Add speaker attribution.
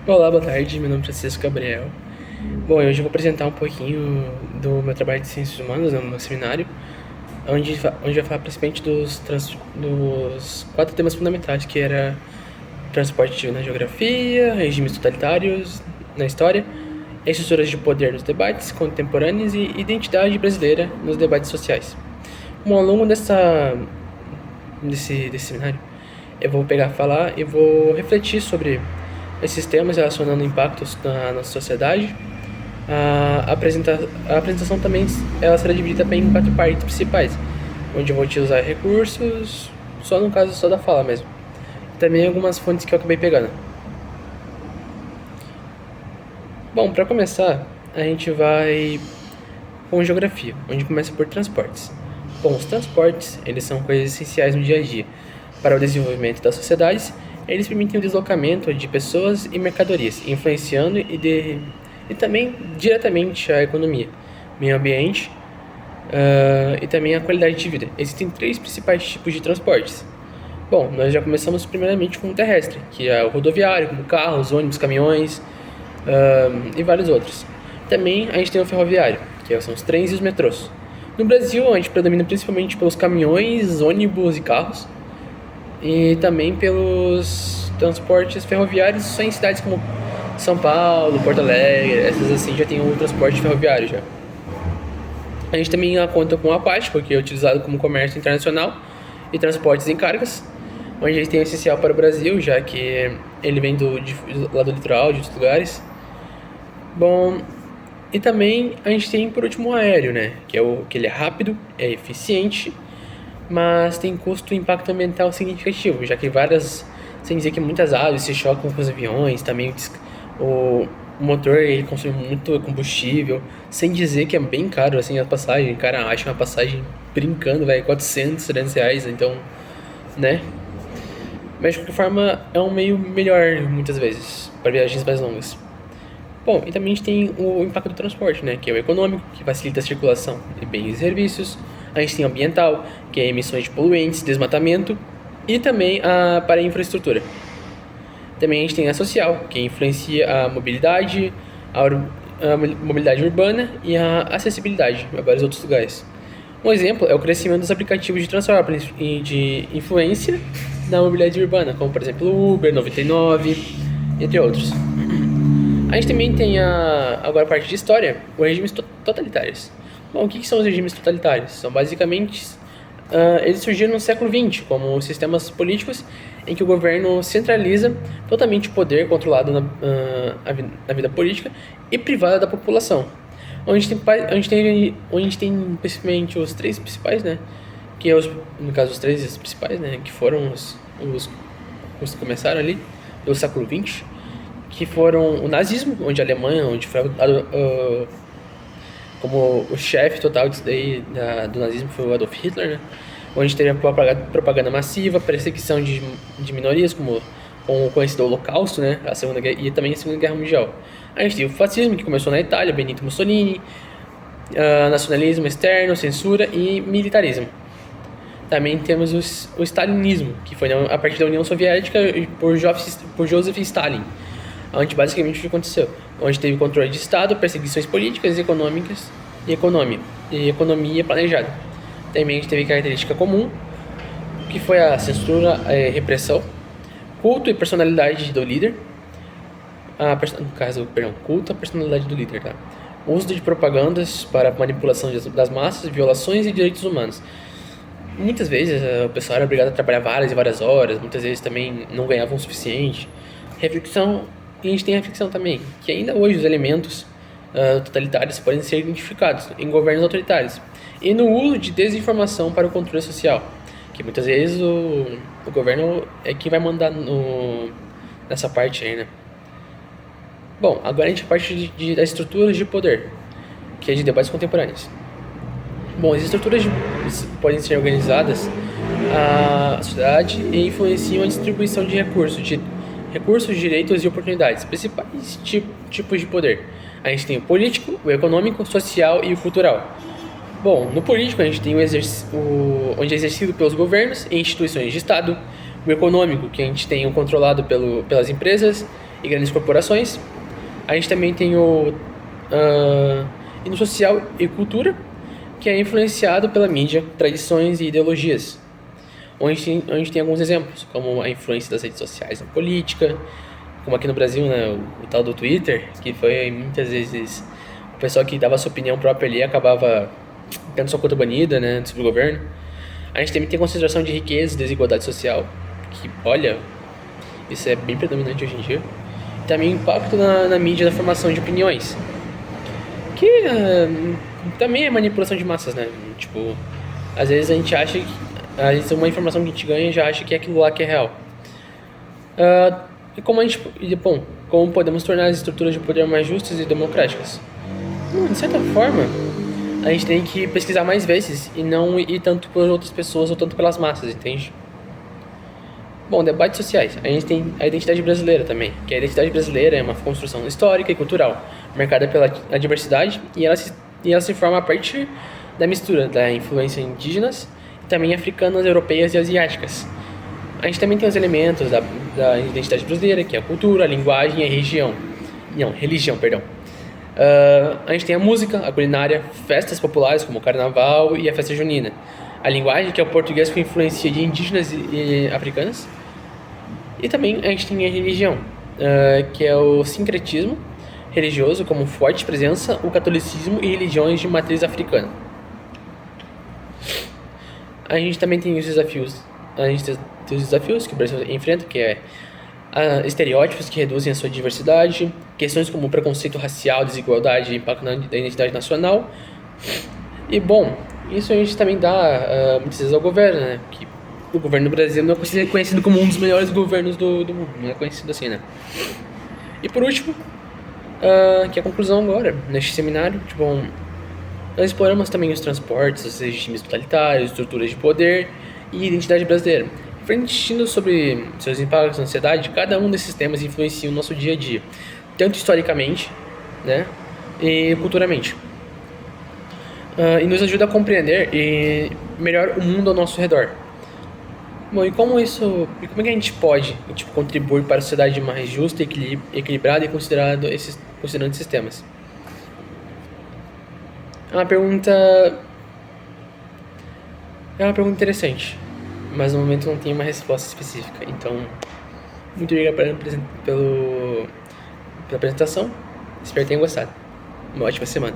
Speaker 1: Olá, boa tarde. Meu nome é Francisco Gabriel. Bom, hoje eu vou apresentar um pouquinho do meu trabalho de Ciências Humanas no meu seminário, onde vai falar principalmente dos quatro temas fundamentais, que era transporte na geografia, regimes totalitários na história, estruturas de poder nos debates contemporâneos e identidade brasileira nos debates sociais. Bom, ao longo desse seminário, eu vou falar e vou refletir sobre esses temas relacionando impactos na nossa sociedade. A apresentação também ela será dividida em quatro partes principais, onde eu vou utilizar recursos, só no caso só da fala mesmo. Também algumas fontes que eu acabei pegando. Bom, para começar, a gente vai com geografia, onde começa por transportes. Bom, os transportes, eles são coisas essenciais no dia a dia para o desenvolvimento das sociedades. Eles permitem o deslocamento de pessoas e mercadorias, influenciando e também diretamente a economia, meio ambiente, e também a qualidade de vida. Existem três principais tipos de transportes. Bom, nós já começamos primeiramente com o terrestre, que é o rodoviário, como carros, ônibus, caminhões, e vários outros. Também a gente tem o ferroviário, que são os trens e os metrôs. No Brasil, a gente predomina principalmente pelos caminhões, ônibus e carros, e também pelos transportes ferroviários só em cidades como São Paulo, Porto Alegre, essas assim já tem o transporte ferroviário já. A gente também conta com o aquático, que é utilizado como comércio internacional e transportes em cargas, onde a gente tem o essencial para o Brasil, já que ele vem lá do litoral, de outros lugares. Bom, e também a gente tem por último o aéreo, né? Que ele é rápido, é eficiente, mas tem custo e impacto ambiental significativo, já que sem dizer que muitas aves se chocam com os aviões, também o motor ele consome muito combustível, sem dizer que é bem caro assim a passagem, cara, acha uma passagem brincando, vai 400, 300 reais, então, né? Mas de qualquer forma é um meio melhor muitas vezes para viagens mais longas. Bom, e também a gente tem o impacto do transporte, né? Que é o econômico, que facilita a circulação de bens e serviços. A gente tem o ambiental, que é emissões de poluentes, desmatamento. E também para a infraestrutura. Também a gente tem a social, que influencia a mobilidade, a mobilidade urbana e a acessibilidade a vários outros lugares. Um exemplo é o crescimento dos aplicativos de transporte e de influência na mobilidade urbana, como por exemplo o Uber, 99, entre outros. A gente também tem agora a parte de história, os regimes totalitários. Bom, o que são os regimes totalitários? São basicamente, eles surgiram no século XX como sistemas políticos em que o governo centraliza totalmente o poder controlado na vida política e privada da população. Onde a gente tem principalmente os três principais, né? Que é no caso os três principais, né? Que foram os que começaram ali do século XX, que foram o nazismo, onde a Alemanha, onde foi como o chefe total disso daí, do nazismo foi o Adolf Hitler, né? Onde teve a propaganda massiva, perseguição de minorias, como o conhecido Holocausto, né? A Segunda Guerra, e também a Segunda Guerra Mundial. A gente teve o fascismo, que começou na Itália, Benito Mussolini, nacionalismo externo, censura e militarismo. Também temos o stalinismo, que foi a partir da União Soviética por Joseph Stalin, onde basicamente o que aconteceu? Onde teve controle de Estado, perseguições políticas, econômicas e economia planejada. Também a gente teve característica comum, que foi a censura e repressão, culto e personalidade do líder, culto e personalidade do líder, tá? O uso de propagandas para manipulação das massas, violações e direitos humanos. Muitas vezes o pessoal era obrigado a trabalhar várias e várias horas, muitas vezes também não ganhavam o suficiente. Reflexão, e a gente tem a reflexão também, que ainda hoje os elementos totalitários podem ser identificados em governos autoritários e no uso de desinformação para o controle social, que muitas vezes o governo é quem vai mandar nessa parte aí, né? Bom, agora a gente parte das estruturas de poder, que é de debates contemporâneos. Bom, as estruturas podem ser organizadas a sociedade e influenciam a distribuição de recursos, direitos e oportunidades, principais tipos de poder. A gente tem o político, o econômico, o social e o cultural. Bom, no político a gente tem onde é exercido pelos governos e instituições de Estado, o econômico, que a gente tem o controlado pelas empresas e grandes corporações. A gente também tem e no social e cultura, que é influenciado pela mídia, tradições e ideologias. Onde tem alguns exemplos, como a influência das redes sociais na política, como aqui no Brasil, né, o tal do Twitter, que foi muitas vezes o pessoal que dava sua opinião própria ali acabava tendo sua conta banida, né, sobre o governo. A gente também tem consideração de riqueza e desigualdade social, que, olha, isso é bem predominante hoje em dia. E também o impacto na mídia da formação de opiniões, que também é manipulação de massas, né? Tipo, às vezes a gente acha que, às vezes uma informação que a gente ganha já acha que é aquilo lá que é real. E como a gente, bom, como podemos tornar as estruturas de poder mais justas e democráticas? De certa forma, a gente tem que pesquisar mais vezes e não ir tanto por outras pessoas ou tanto pelas massas, entende? Bom, debates sociais. A gente tem a identidade brasileira também, que a identidade brasileira é uma construção histórica e cultural, marcada pela diversidade, e ela se forma a partir da mistura da influência indígenas e também africanas, europeias e asiáticas. A gente também tem os elementos da identidade brasileira, que é a cultura, a linguagem e a religião. Não, religião, perdão. A gente tem a música, a culinária, festas populares como o carnaval e a festa junina. A linguagem, que é o português com influência de indígenas e africanas. E também a gente tem a religião, que é o sincretismo religioso como forte presença, o catolicismo e religiões de matriz africana. A gente também tem os desafios. A gente tem os desafios que o Brasil enfrenta, que é estereótipos que reduzem a sua diversidade, questões como preconceito racial, desigualdade e impacto na identidade nacional. E, bom, isso a gente também dá muitas vezes ao governo, né? Que o governo do Brasil não é conhecido como um dos melhores governos do mundo, não é conhecido assim, né? E por último, que é a conclusão agora, neste seminário, tipo, nós exploramos também os transportes, os regimes totalitários, estruturas de poder e identidade brasileira. Refletindo sobre seus impactos na sociedade, cada um desses temas influencia o nosso dia a dia, tanto historicamente, né, e culturalmente. E nos ajuda a compreender melhor o mundo ao nosso redor. Bom, e como é que a gente pode, tipo, contribuir para a sociedade mais justa, equilibrada e considerando esses temas? É uma pergunta interessante, mas no momento não tem uma resposta específica. Então, muito obrigado pela apresentação. Espero que tenham gostado. Uma ótima semana.